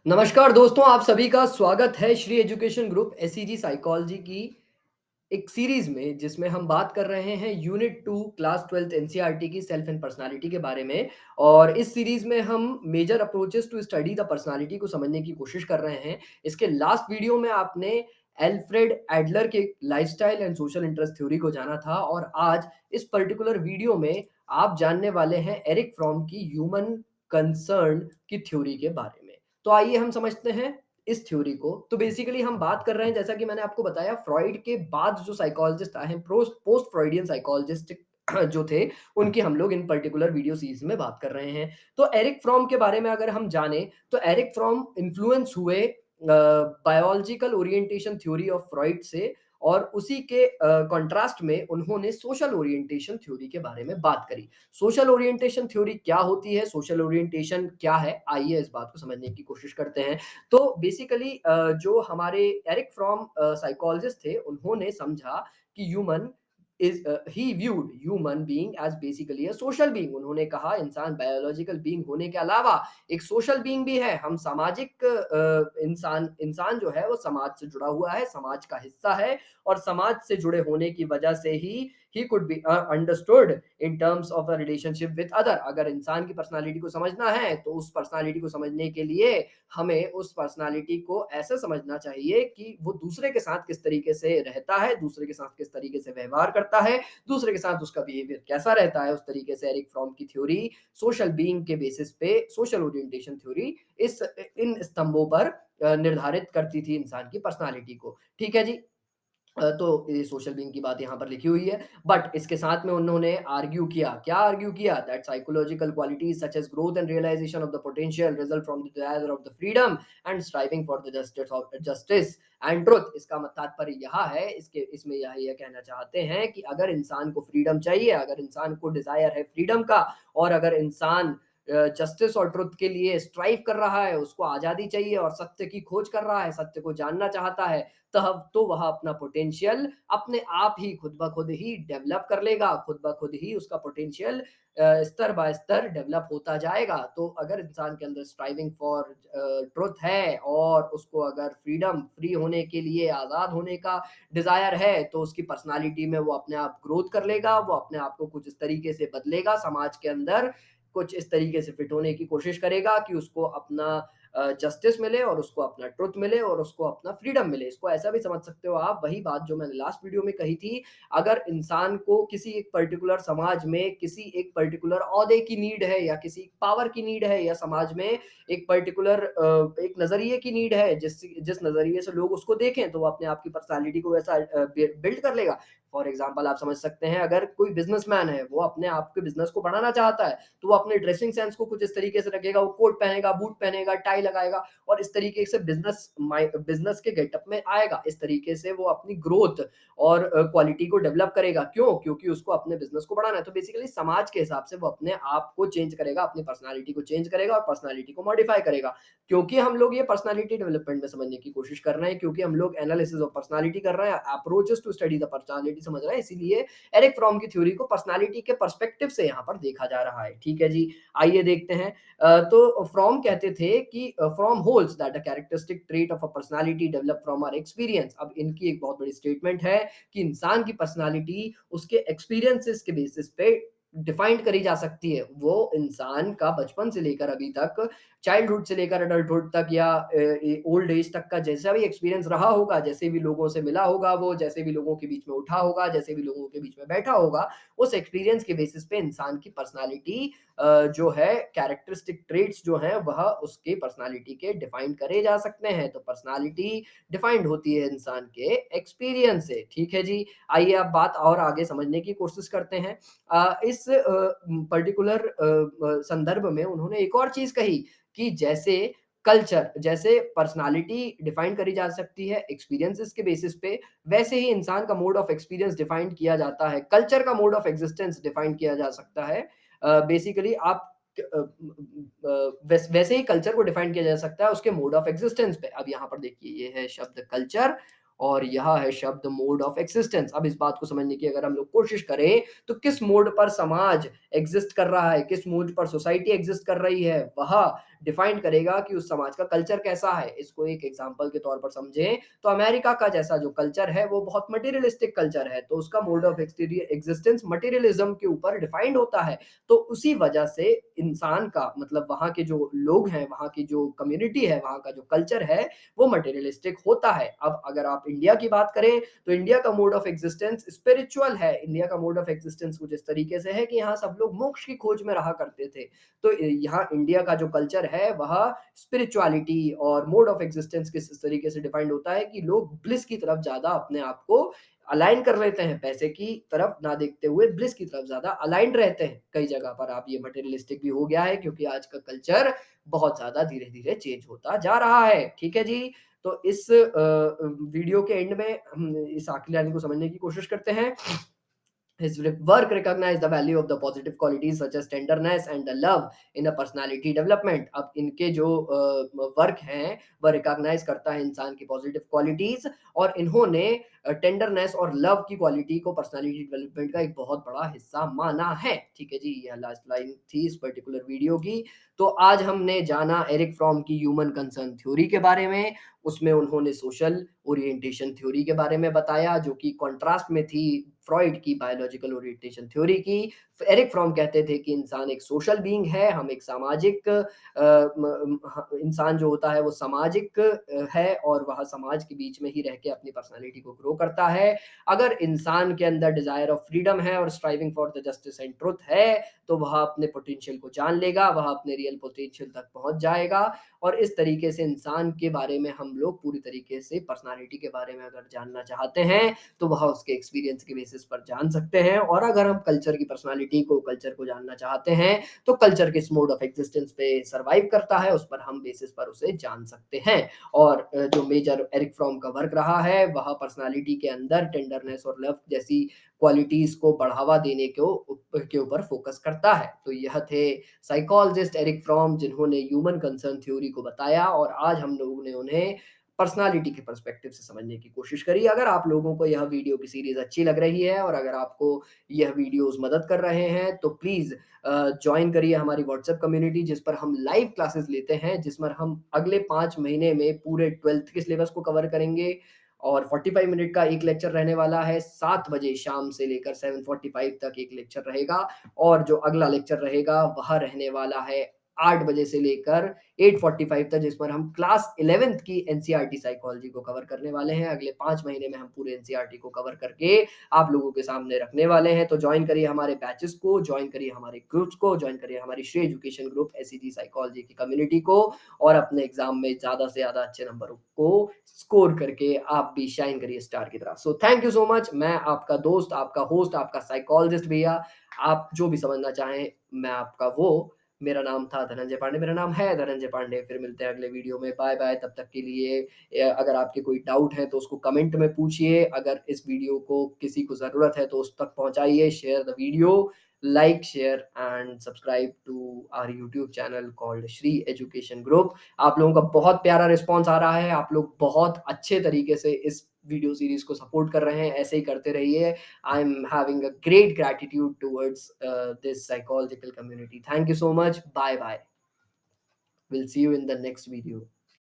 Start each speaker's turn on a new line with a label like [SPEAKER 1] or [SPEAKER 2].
[SPEAKER 1] नमस्कार दोस्तों, आप सभी का स्वागत है Shri Education group SEG psychology की एक सीरीज में जिसमें हम बात कर रहे हैं यूनिट 2 क्लास 12th एनसीईआरटी की सेल्फ एंड पर्सनालिटी के बारे में। और इस सीरीज में हम major approaches to study the personality को समझने की कोशिश कर रहे हैं। इसके लास्ट वीडियो में आपने एल्फ्रेड एडलर के lifestyle and social interest theory को जाना था और आज इस पर्टिकुलर वीडियो में आप जानने वाले हैं एरिक फ्रॉम की ह्यूमन कंसर्न की थ्योरी के बारे में। तो आइए हम समझते हैं इस थ्योरी को। तो बेसिकली हम बात कर रहे हैं, जैसा कि मैंने आपको बताया, फ्रॉइड के बाद जो साइकोलॉजिस्ट आए हैं, पोस्ट फ्रॉइडियन साइकोलॉजिस्ट जो थे, उनकी हम लोग इन पर्टिकुलर वीडियो सीरीज में बात कर रहे हैं। तो एरिक फ्रॉम के बारे में अगर हम जाने तो एरिक फ्रॉम इन्फ्लुएंस हुए biological orientation theory of Freud से, और उसी के कॉन्ट्रास्ट में उन्होंने सोशल ओरिएंटेशन थ्योरी के बारे में बात करी। सोशल ओरिएंटेशन थ्योरी क्या होती है, सोशल ओरिएंटेशन क्या है, आइए इस बात को समझने की कोशिश करते हैं। तो बेसिकली जो हमारे एरिक फ्रॉम साइकोलॉजिस्ट थे, उन्होंने समझा कि human is he viewed human being as basically a social being. उन्होंने कहा इंसान बायोलॉजिकल बीइंग होने के अलावा एक सोशल बीइंग भी है। हम सामाजिक इंसान इंसान जो है वो समाज से जुड़ा हुआ है, समाज का हिस्सा है, और समाज से जुड़े होने की वजह से he could be understood in terms of a relationship with other. अगर इंसान की पर्सनालिटी को समझना है तो उस पर्सनालिटी को समझने के लिए हमें उस पर्सनालिटी को ऐसे समझना चाहिए कि वो दूसरे के साथ किस तरीके से रहता है, दूसरे के साथ किस तरीके से व्यवहार करता है, दूसरे के साथ उसका बिहेवियर कैसा रहता है। उस तरीके से एरिक फ्रॉम की थ्योरी सोशल बीइंग के बेसिस पे, सोशल ओरिएंटेशन थ्योरी इस इन स्तंभों पर निर्धारित करती थी इंसान की पर्सनालिटी को। ठीक है जी। तो ये सोशल बीइंग की बात यहाँ पर लिखी हुई है, बट इसके साथ में उन्होंने आर्ग्यू किया, क्या आर्ग्यू किया, that psychological qualities such as growth and realisation of the potential result from the desire of the freedom and striving for the justice and truth. इसका तात्पर्य यह है, इसमें यह कहना चाहते हैं कि अगर इंसान को फ्रीडम चाहिए, अगर इंसान को डिजायर है फ्रीडम का, और अगर इंसान जस्टिस और ट्रुथ के लिए स्ट्राइव कर रहा है, उसको आजादी चाहिए और सत्य की खोज कर रहा है, सत्य को जानना चाहता है, तब तो वह अपना पोटेंशियल अपने आप ही खुद ब खुद ही डेवलप कर लेगा, खुद ब खुद ही उसका पोटेंशियल स्तर बाय स्तर डेवलप होता जाएगा। तो अगर इंसान के अंदर स्ट्राइविंग फॉर ट्रुथ है और उसको अगर फ्रीडम, फ्री होने के लिए, आज़ाद होने का डिज़ायर है, तो उसकी पर्सनालिटी में वो अपने आप ग्रोथ कर लेगा, वो अपने आप को कुछ इस तरीके से बदलेगा, समाज के अंदर कुछ इस तरीके से फिट होने की कोशिश करेगा कि उसको अपना जस्टिस मिले और उसको अपना ट्रुथ मिले और उसको अपना फ्रीडम मिले। इसको ऐसा भी समझ सकते हो आप, वही बात जो मैंने लास्ट वीडियो में कही थी, अगर इंसान को किसी एक पर्टिकुलर समाज में किसी एक पर्टिकुलर ओहदे की नीड है, या किसी पावर की नीड है, या समाज में एक पर्टिकुलर एक नज़रिए की नीड है, जिस जिस नज़रिए से लोग उसको देखें, तो वो अपने आप की पर्सनैलिटी को वैसा बिल्ड कर लेगा। फॉर एग्ज़ाम्पल आप समझ सकते हैं, अगर कोई बिज़नेसमैन है, वो अपने आप के बिज़नेस को बढ़ाना चाहता है, तो वो अपने ड्रेसिंग सेंस को कुछ इस तरीके से रखेगा, वो कोट पहनेगा, बूट पहनेगा, टाई लगाएगा, और इस तरीके से बिज़नेस के गेटअप में आएगा। इस तरीके से वो अपनी ग्रोथ और क्वालिटी को डेवलप करेगा। क्यों? क्योंकि उसको अपने बिज़नेस को बढ़ाना है। तो बेसिकली समाज के हिसाब से वो अपने आप को चेंज करेगा, अपनी पर्सनैलिटी को चेंज करेगा और पर्सनैलिटी को मॉडिफाई करेगा। क्योंकि हम लोग ये पर्सनैलिटी डेवलपमेंट में समझने की कोशिश कर रहे हैं, क्योंकि हम लोग एनालिसिस ऑफ पर्सनैलिटी कर रहे हैं, approaches to study the personality समझ रहे हैं, इसीलिए एरिक फ्रॉम की थ्योरी को पर्सनैलिटी के पर्सपेक्टिव से यहाँ पर देखा जा रहा है। ठीक है जी, आइए देखते हैं। तो फ्रॉम कहते थे कि Fromm holds that a characteristic trait of a personality develop from our experience. अब इनकी एक बहुत बड़ी स्टेटमेंट है कि इंसान की पर्सनैलिटी उसके एक्सपीरियंसेस के बेसिस पे डिफाइंड करी जा सकती है। वो इंसान का बचपन से लेकर अभी तक, चाइल्डहुड से लेकर एडल्टहुड तक, या ओल्ड एज तक का जैसा भी एक्सपीरियंस रहा होगा, जैसे भी लोगों से मिला होगा, वो जैसे भी लोगों के बीच में उठा होगा, जैसे भी लोगों के बीच में बैठा होगा, उस एक्सपीरियंस के बेसिस पे इंसान की पर्सनालिटी जो है, कैरेक्टरिस्टिक ट्रेट्स जो हैं, वह उसके पर्सनालिटी के डिफाइन करे जा सकते हैं। तो पर्सनालिटी डिफाइंड होती है इंसान के एक्सपीरियंस से। ठीक है जी, आइए अब बात और आगे समझने की कोशिश करते हैं। इस पर्टिकुलर संदर्भ में उन्होंने एक और चीज़ कही कि जैसे कल्चर, जैसे पर्सनालिटी डिफाइन करी जा सकती है एक्सपीरियंसेस के बेसिस पे, वैसे ही इंसान का मोड ऑफ एक्सपीरियंस डिफाइन किया जाता है, कल्चर का मोड ऑफ एग्जिस्टेंस डिफाइन किया जा सकता है। बेसिकली आप वैसे ही कल्चर को डिफाइन किया जा सकता है उसके मोड ऑफ एग्जिस्टेंस पे। अब यहाँ पर देखिए, ये है शब्द कल्चर और यह है शब्द मोड ऑफ एक्सिस्टेंस। अब इस बात को समझने की अगर हम लोग कोशिश करें, तो किस मोड पर समाज एग्जिस्ट कर रहा है, किस मोड पर सोसाइटी एग्जिस्ट कर रही है, वह डिफाइन करेगा कि उस समाज का कल्चर कैसा है। इसको एक एग्जांपल के तौर पर समझें तो अमेरिका का जैसा जो कल्चर है वो बहुत मटेरियलिस्टिक कल्चर है, तो उसका मोड ऑफ एग्जिस्टेंस मटेरियलिज्म के ऊपर डिफाइंड होता है। तो उसी वजह से इंसान का मतलब वहाँ के जो लोग हैं, वहाँ की जो कम्युनिटी है, वहाँ का जो कल्चर है वो मटेरियलिस्टिक होता है। अब अगर आप इंडिया की बात करें तो इंडिया का मोड ऑफ एग्जिस्टेंस स्पिरिचुअल है। इंडिया का मोड ऑफ एग्जिस्टेंस कुछ इस तरीके से है कि यहाँ सब लोग मोक्ष की खोज में रहा करते थे। तो यहाँ इंडिया का जो कल्चर है वह स्पिरिचुअलिटी और मोड ऑफ एग्जिस्टेंस किस तरीके से डिफाइंड होता है कि लोग ब्लिस की तरफ ज्यादा अपने आप को अलाइन कर लेते हैं, पैसे की तरफ ना देखते हुए ब्लिस की तरफ ज्यादा अलाइंड रहते हैं। कई जगह पर आप ये मटेरियलिस्टिक भी हो गया है क्योंकि आज का कल्चर बहुत ज्यादा धीरे धीरे चेंज होता जा रहा है। ठीक है जी। तो इस वीडियो के एंड में हम इस आखिरी लाइन को समझने की कोशिश करते हैं। His work recognized the value of the positive qualities such as tenderness and the love in a personality development। अब इनके जो वर्क हैं वह रिकॉग्नाइज करता है इंसान की पॉजिटिव क्वालिटीज, और इन्होंने टेंडरनेस और लव की क्वालिटी को पर्सनालिटी डेवलपमेंट का एक बहुत बड़ा हिस्सा माना है। ठीक है जी, यह लास्ट लाइन थी इस पर्टिकुलर वीडियो की। तो आज हमने जाना एरिक फ्रॉम की ह्यूमन कंसर्न थ्योरी के बारे में। उसमें उन्होंने सोशल ओरिएंटेशन थ्योरी के बारे में बताया जो कि कॉन्ट्रास्ट में थी फ्रॉइड की बायोलॉजिकल ओरिएंटेशन थ्योरी की। एरिक फ्रॉम कहते थे कि इंसान एक सोशल बीइंग है, हम एक सामाजिक इंसान जो होता है वो सामाजिक है और वह समाज के बीच में ही रह के अपनी पर्सनालिटी को ग्रो करता है। अगर इंसान के अंदर डिजायर ऑफ फ्रीडम है और striving for the justice and truth है तो वह अपने पोटेंशियल को जान लेगा, वह अपने रियल पोटेंशियल तक पहुंच जाएगा। और इस तरीके से इंसान के बारे में हम लोग पूरी तरीके से पर्सनालिटी के बारे में अगर जानना चाहते हैं तो वह उसके एक्सपीरियंस के बेसिस पर जान सकते हैं। और अगर हम कल्चर की पर्सनालिटी को कल्चर को जानना चाहते हैं तो कल्चर किस मोड ऑफ एग्जिस्टेंस पे सरवाइव करता है उस पर हम बेसिस पर उसे जान सकते हैं। और जो मेजर एरिक फ्रॉम का वर्क रहा है वह पर्सनालिटी के अंदर टेंडरनेस और लव जैसी क्वालिटीज को बढ़ावा देने के ऊपर फोकस करता है। तो यह थे साइकोलॉजिस्ट एरिक फ्रॉम जिन्होंने ह्यूमन कंसर्न थ्योरी को बताया, और आज हम लोगों ने उन्हें पर्सनालिटी के पर्सपेक्टिव से समझने की कोशिश करी। अगर आप लोगों को यह वीडियो की सीरीज अच्छी लग रही है और अगर आपको यह वीडियोस मदद कर रहे हैं तो प्लीज़ जॉइन करिए हमारी व्हाट्सएप कम्युनिटी जिस पर हम लाइव क्लासेस लेते हैं, जिस पर हम अगले 5 महीने में पूरे 12th के सिलेबस को कवर करेंगे। और 45 मिनट का एक लेक्चर रहने वाला है, 7 बजे शाम से लेकर 7:45 तक एक लेक्चर रहेगा। और जो अगला लेक्चर रहेगा वह रहने वाला है 8 बजे से लेकर 8:45 तक, जिस पर हम क्लास 11th की एनसीईआरटी साइकोलॉजी को कवर करने वाले हैं। अगले 5 महीने में हम पूरे एनसीईआरटी को कवर करके आप लोगों के सामने रखने वाले हैं। तो जॉइन करिए हमारे बैचेस को, जॉइन करिए हमारे ग्रुप्स को, जॉइन करिए हमारी Shri Education group SEG psychology की कम्युनिटी को, और अपने एग्जाम में ज़्यादा से ज़्यादा अच्छे नंबरों को स्कोर करके आप भी शाइन करिए स्टार की तरह। So thank you so much. मैं आपका दोस्त, आपका होस्ट, आपका साइकोलॉजिस्ट भैया, आप जो भी समझना चाहें मैं आपका वो। मेरा नाम था धनंजय पांडे, मेरा नाम है धनंजय पांडे। फिर मिलते हैं अगले वीडियो में। Bye bye. तब तक के लिए अगर आपके कोई डाउट है तो उसको कमेंट में पूछिए। अगर इस वीडियो को किसी को ज़रूरत है तो उस तक पहुंचाइए। Share the video, like, share and subscribe to our YouTube channel called Shri Education Group. आप लोगों का बहुत प्यारा रिस्पॉन्स आ रहा है, आप लोग बहुत अच्छे तरीके से इस वीडियो सीरीज को सपोर्ट कर रहे हैं, ऐसे ही करते रहिए। I'm having a great gratitude towards this psychological community. Thank you so much. Bye bye. We'll see you in the next video.